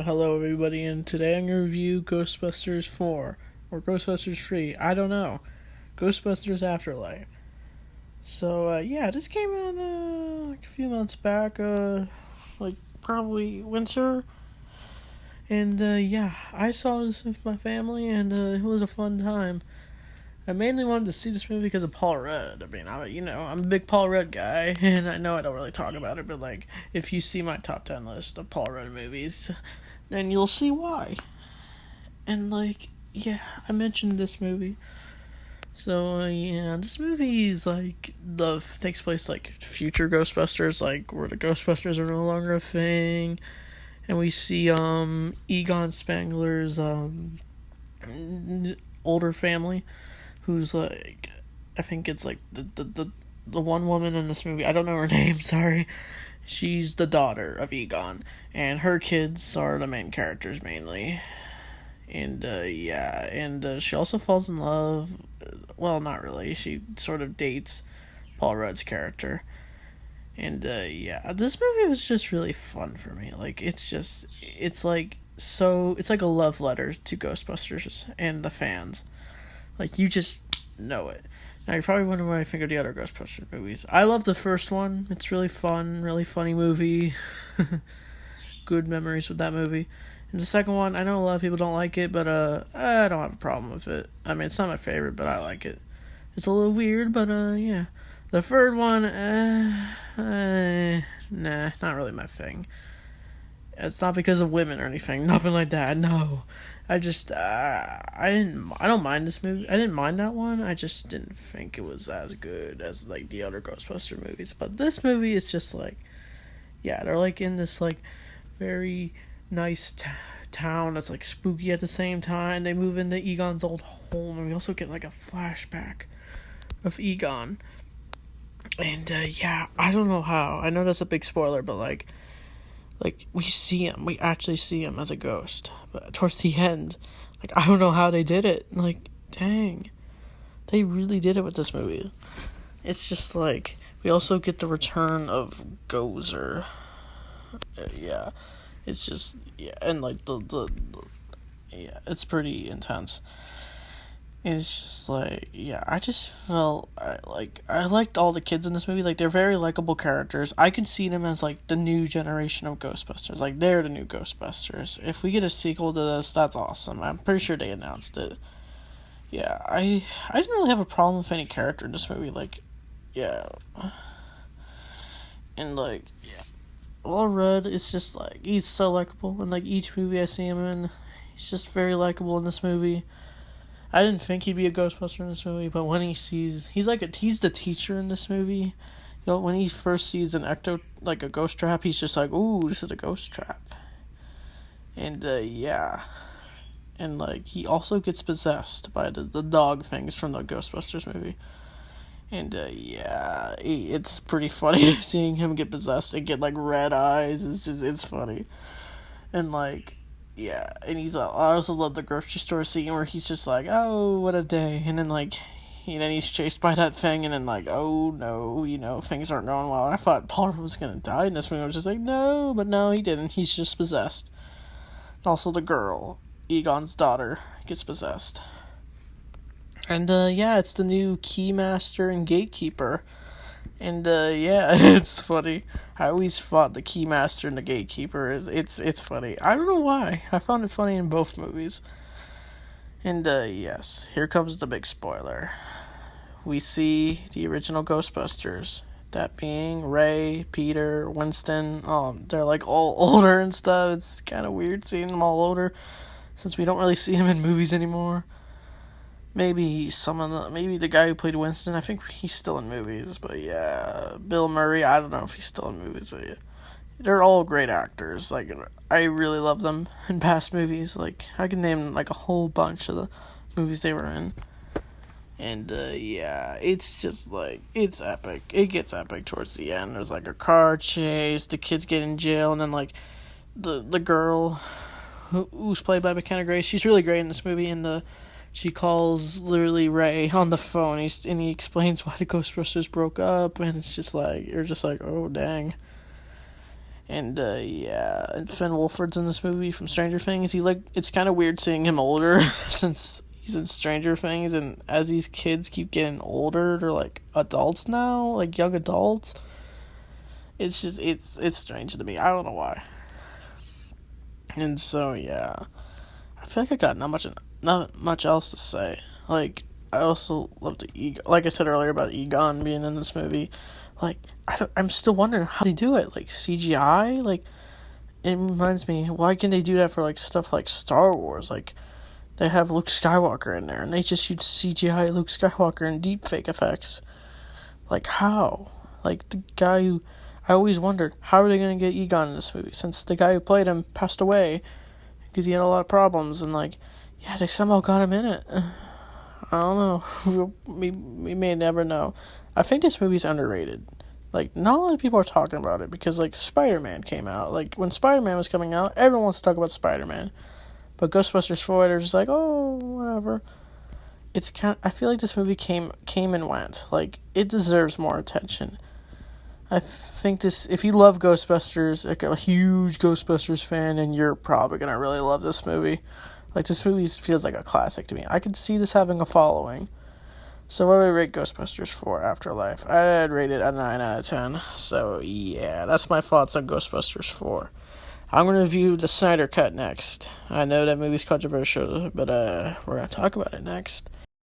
Hello, everybody, and today I'm going to review Ghostbusters 4 or Ghostbusters 3. I don't know. Ghostbusters Afterlife. This came out like a few months back, like probably winter. And I saw this with my family, and it was a fun time. I mainly wanted to see this movie because of Paul Rudd. I mean, I'm a big Paul Rudd guy, and I know I don't really talk about it, but like, if you see my top 10 list of Paul Rudd movies, then you'll see why. And I mentioned this movie. This movie is takes place like future Ghostbusters, like where the Ghostbusters are no longer a thing, and we see Egon Spangler's older family, who's like, I think it's like the one woman in this movie. I don't know her name. Sorry. She's the daughter of Egon, and her kids are the main characters mainly. And she also falls in love. Well, not really. She sort of dates Paul Rudd's character. And this movie was just really fun for me. Like, it's like a love letter to Ghostbusters and the fans. Like, you just know it. Now, you're probably wondering what I think of the other Ghostbusters movies. I love the first one. It's really fun, really funny movie. Good memories with that movie. And the second one, I know a lot of people don't like it, but I don't have a problem with it. I mean, it's not my favorite, but I like it. It's a little weird, but yeah. The third one, nah, not really my thing. It's not because of women or anything, nothing like that. No, I just I don't mind this movie. I didn't mind that one. I just didn't think it was as good as like the other Ghostbuster movies. But this movie is just like, yeah, they're like in this like very nice town that's like spooky at the same time. They move into Egon's old home, and we also get like a flashback of Egon. And I don't know how. I know that's a big spoiler, but like we actually see him as a ghost. But towards the end, like, I don't know how they did it. Like, dang, they really did it with this movie. It's just like, we also get the return of Gozer. It's just, and like it's pretty intense. It's just like, I just felt, I liked all the kids in this movie. Like, they're very likable characters. I can see them as, like, the new generation of Ghostbusters. Like, they're the new Ghostbusters. If we get a sequel to this, that's awesome. I'm pretty sure they announced it. Yeah, I didn't really have a problem with any character in this movie. Like, yeah. And, like, yeah. Paul Rudd is just, like, he's so likable. And, like, each movie I see him in, he's just very likable in this movie. I didn't think he'd be a Ghostbuster in this movie, but when he's the teacher in this movie. You know, when he first sees a ghost trap, he's just like, ooh, this is a ghost trap. And, and, like, he also gets possessed by the dog things from the Ghostbusters movie. And, it's pretty funny seeing him get possessed and get, like, red eyes. It's funny. And, like, yeah, and I also love the grocery store scene where he's just like, oh, what a day. And then, like, then he's chased by that thing, and then, like, oh, no, things aren't going well. I thought Paul was going to die in this movie. I was just like, no, but no, he didn't. He's just possessed. Also, the girl, Egon's daughter, gets possessed. And, it's the new Keymaster and Gatekeeper. And, it's funny. I always thought the Keymaster and the Gatekeeper it's funny. I don't know why. I found it funny in both movies. And, yes, here comes the big spoiler. We see the original Ghostbusters. That being Ray, Peter, Winston. They're, like, all older and stuff. It's kind of weird seeing them all older, since we don't really see them in movies anymore. Maybe the guy who played Winston, I think he's still in movies, but yeah, Bill Murray, I don't know if he's still in movies. They're all great actors. Like, I really love them in past movies. Like, I can name, like, a whole bunch of the movies they were in. And, it's just, like, it's epic. It gets epic towards the end. There's, like, a car chase, the kids get in jail, and then, like, the girl who's played by McKenna Grace, she's really great in this movie, and she calls literally Ray on the phone, and he explains why the Ghostbusters broke up, and it's just like, you're just like, oh, dang. And yeah, and Finn Wolfhard's in this movie from Stranger Things. It's kind of weird seeing him older since he's in Stranger Things, and as these kids keep getting older, they're like adults now, like young adults. It's just it's strange to me. I don't know why. And so yeah, I feel like I got not much else to say. Like I also love like I said earlier about Egon being in this movie. Like I'm still wondering how they do it. Like CGI. Like it reminds me, why can they do that for like stuff like Star Wars? Like they have Luke Skywalker in there, and they just use CGI Luke Skywalker and deepfake effects. Like how? Like the guy who I always wondered, how are they gonna get Egon in this movie? Since the guy who played him passed away because he had a lot of problems, and like, yeah, they somehow got him in it. I don't know. we may never know. I think this movie's underrated. Like, not a lot of people are talking about it because, like, Spider-Man came out. Like, when Spider-Man was coming out, everyone wants to talk about Spider-Man. But Ghostbusters 4, they're just like, oh, whatever. I feel like this movie came and went. Like, it deserves more attention. I think if you love Ghostbusters, like a huge Ghostbusters fan, then you're probably going to really love this movie. Like, this movie feels like a classic to me. I could see this having a following. So what would I rate Ghostbusters 4 Afterlife? I'd rate it a 9 out of 10. So yeah, that's my thoughts on Ghostbusters 4. I'm going to review the Snyder Cut next. I know that movie's controversial, but we're going to talk about it next.